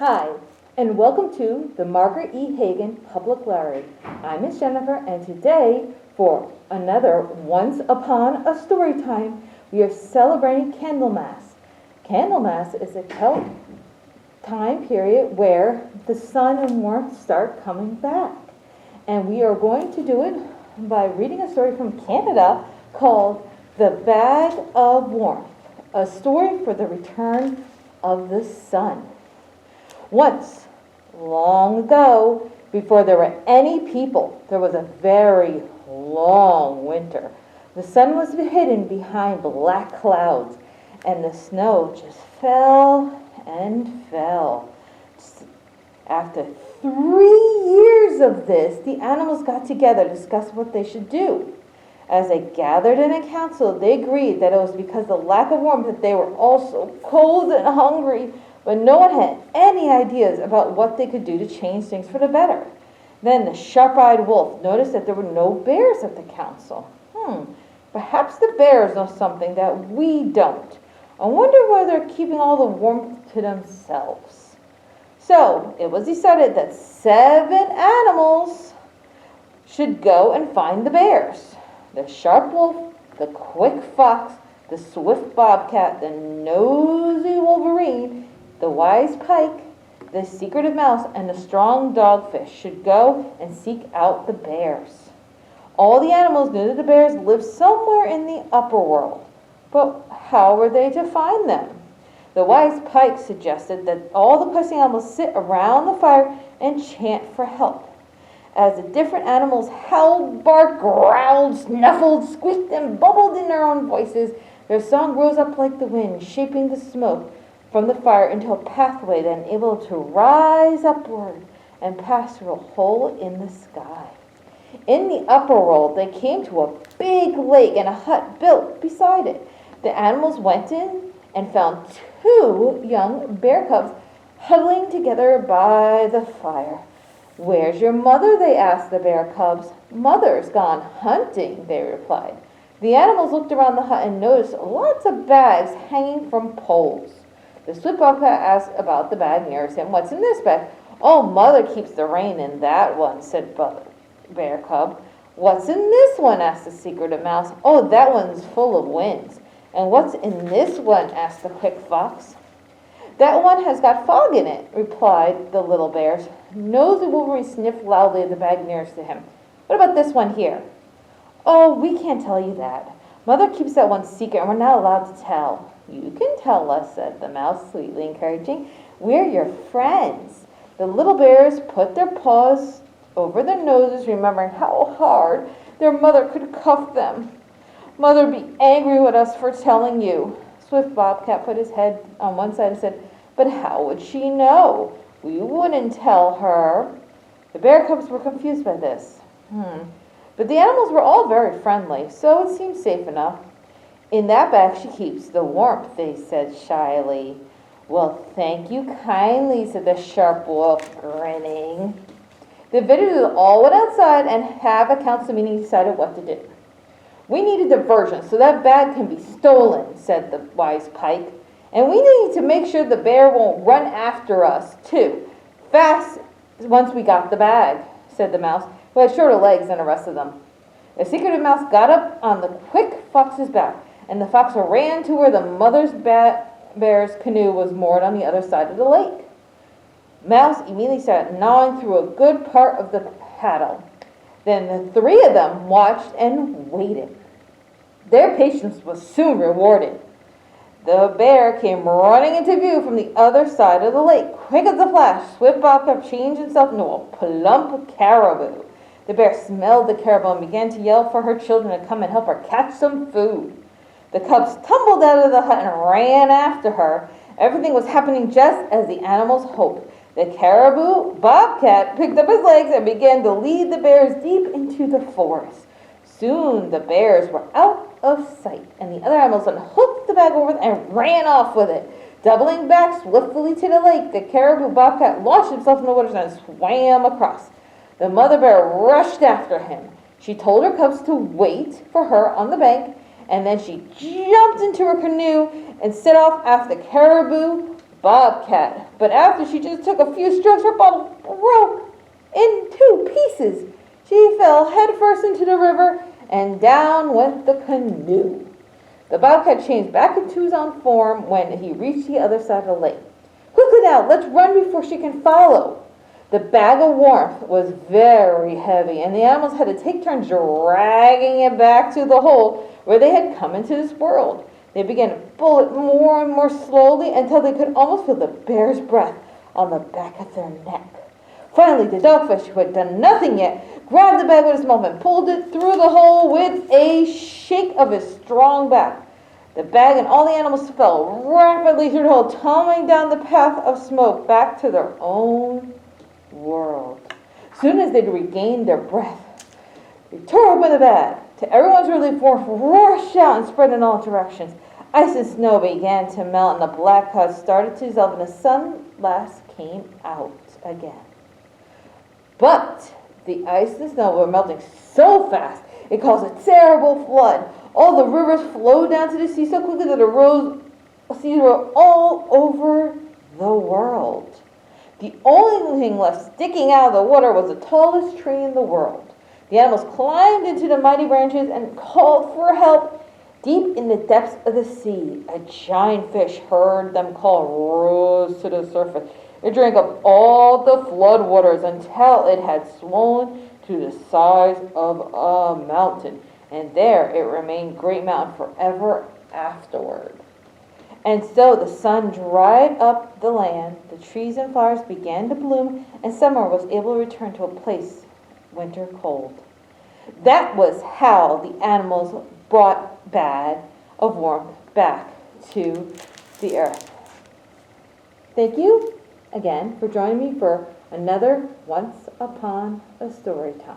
Hi, and welcome to the Margaret E. Heggan Public Library. I'm Miss Jennifer, and today, for another Once Upon a Storytime, we are celebrating Candlemas. Candlemas is a Celtic time period where the sun and warmth start coming back. And we are going to do it by reading a story from Canada called The Bag of Warmth, a story for the return of the sun. Once, long ago, before there were any people, there was a very long winter. The sun was hidden behind black clouds, and the snow just fell and fell. After 3 years of this, the animals got together to discuss what they should do. As they gathered in a council, they agreed that it was because of the lack of warmth that they were all so cold and hungry, but no one had any ideas about what they could do to change things for the better. Then the sharp-eyed wolf noticed that there were no bears at the council. Perhaps the bears know something that we don't. I wonder why they're keeping all the warmth to themselves. So it was decided that 7 animals should go and find the bears. The sharp wolf, the quick fox, the swift bobcat, the nosy wolverine, the wise pike, the secretive mouse, and the strong dogfish should go and seek out the bears. All the animals knew that the bears lived somewhere in the upper world, but how were they to find them? The wise pike suggested that all the questing animals sit around the fire and chant for help. As the different animals howled, barked, growled, snuffled, squeaked, and bubbled in their own voices, their song rose up like the wind, shaping the smoke from the fire into a pathway that enabled to rise upward and pass through a hole in the sky. In the upper world, they came to a big lake and a hut built beside it. The animals went in and found 2 young bear cubs huddling together by the fire. "Where's your mother?" they asked the bear cubs. "Mother's gone hunting," they replied. The animals looked around the hut and noticed lots of bags hanging from poles. The swift bobcat asked about the bag nearest him. "What's in this bag?" "Oh, Mother keeps the rain in that one," said Bear Cub. "What's in this one?" asked the secretive mouse. "Oh, that one's full of winds." "And what's in this one?" asked the quick fox. "That one has got fog in it," replied the little bears. Nosy Wolverine sniffed loudly at the bag nearest to him. "What about this one here?" "Oh, we can't tell you that. Mother keeps that one secret and we're not allowed to tell." "You can tell us," said the mouse, sweetly encouraging. "We're your friends." The little bears put their paws over their noses, remembering how hard their mother could cuff them. "Mother'd be angry with us for telling you." Swift Bobcat put his head on one side and said, "But how would she know? We wouldn't tell her." The bear cubs were confused by this. But the animals were all very friendly, so it seemed safe enough. "In that bag she keeps the warmth," they said shyly. "Well, thank you kindly," said the sharp wolf, grinning. The visitors all went outside and have a council meeting and decided what to do. "We need a diversion so that bag can be stolen," said the wise pike. "And we need to make sure the bear won't run after us, too. Fast once we got the bag," said the mouse, who had shorter legs than the rest of them. The secretive mouse got up on the quick fox's back, and the fox ran to where the mother's bear's canoe was moored on the other side of the lake. Mouse immediately started gnawing through a good part of the paddle. Then the 3 of them watched and waited. Their patience was soon rewarded. The bear came running into view from the other side of the lake. Quick as a flash, Swift Bobcat changed himself into a plump caribou. The bear smelled the caribou and began to yell for her children to come and help her catch some food. The cubs tumbled out of the hut and ran after her. Everything was happening just as the animals hoped. The caribou bobcat picked up his legs and began to lead the bears deep into the forest. Soon the bears were out of sight, and the other animals unhooked the bag over and ran off with it. Doubling back swiftly to the lake, the caribou bobcat launched himself in the water and swam across. The mother bear rushed after him. She told her cubs to wait for her on the bank, and then she jumped into her canoe and set off after the caribou bobcat. But after she just took a few strokes, her bottle broke in 2 pieces. She fell headfirst into the river, and down went the canoe. The bobcat changed back into his own form when he reached the other side of the lake. Quickly now, let's run before she can follow. The bag of warmth was very heavy, and the animals had to take turns dragging it back to the hole where they had come into this world. They began to pull it more and more slowly until they could almost feel the bear's breath on the back of their neck. Finally, the dogfish, who had done nothing yet, grabbed the bag with his mouth and pulled it through the hole with a shake of his strong back. The bag and all the animals fell rapidly through the hole, tumbling down the path of smoke back to their own world. Soon as they'd regained their breath, they tore open the bag. To everyone's relief, warmth rushed out and spread in all directions. Ice and snow began to melt, and the black clouds started to dissolve, and the sun last came out again. But the ice and snow were melting so fast, it caused a terrible flood. All the rivers flowed down to the sea so quickly that the seas were all over the world. The only thing left sticking out of the water was the tallest tree in the world. The animals climbed into the mighty branches and called for help. Deep in the depths of the sea, a giant fish heard them call, rose to the surface. It drank up all the flood waters until it had swollen to the size of a mountain. And there it remained great mountain forever afterward. And so the sun dried up the land, the trees and flowers began to bloom, and summer was able to return to a place winter cold. That was how the animals brought bag of warmth back to the earth. Thank you again for joining me for another Once Upon a Story Time.